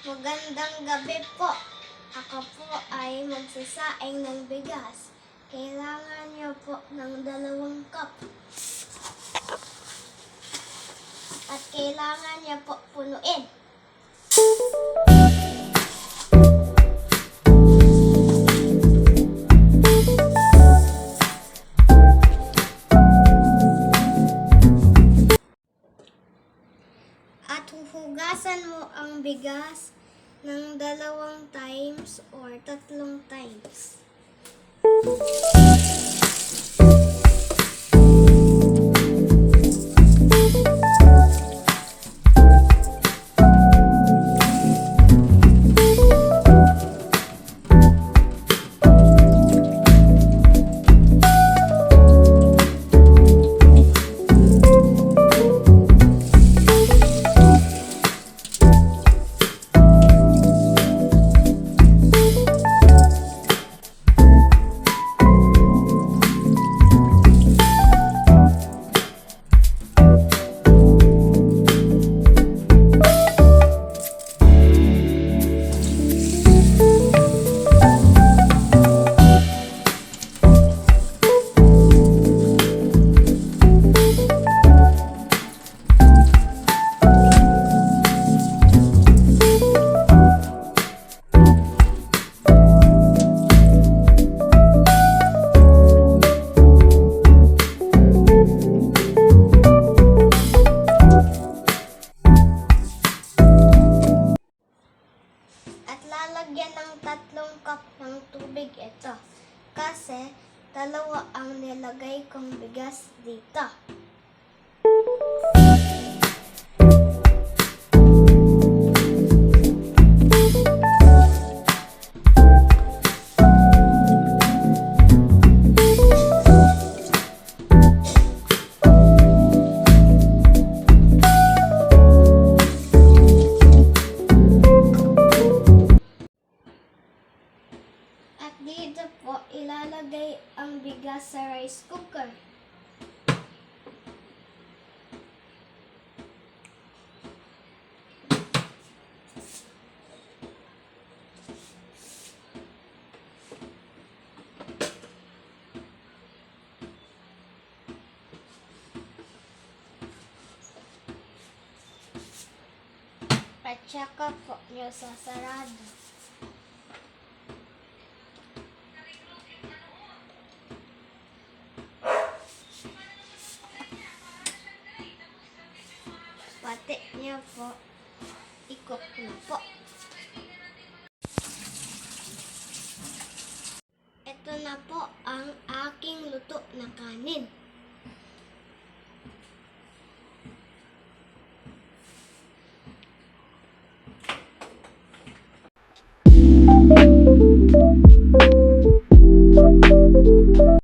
Magandang gabi po. Ako po ay magsasaing ng bigas. Kailangan niyo po ng 2 cup. At kailangan niyo po punuin. At huhugasan mo ang bigas ng 2 times or 3 times. At lalagyan ng 3 cup ng tubig ito. Kasi 2 ang nilagay kong bigas dito. At dito po, ilalagay ang bigas sa rice cooker. At saka po nyo sasarado. Pati niya po, ikot na po. Ito na po ang aking luto na kanin.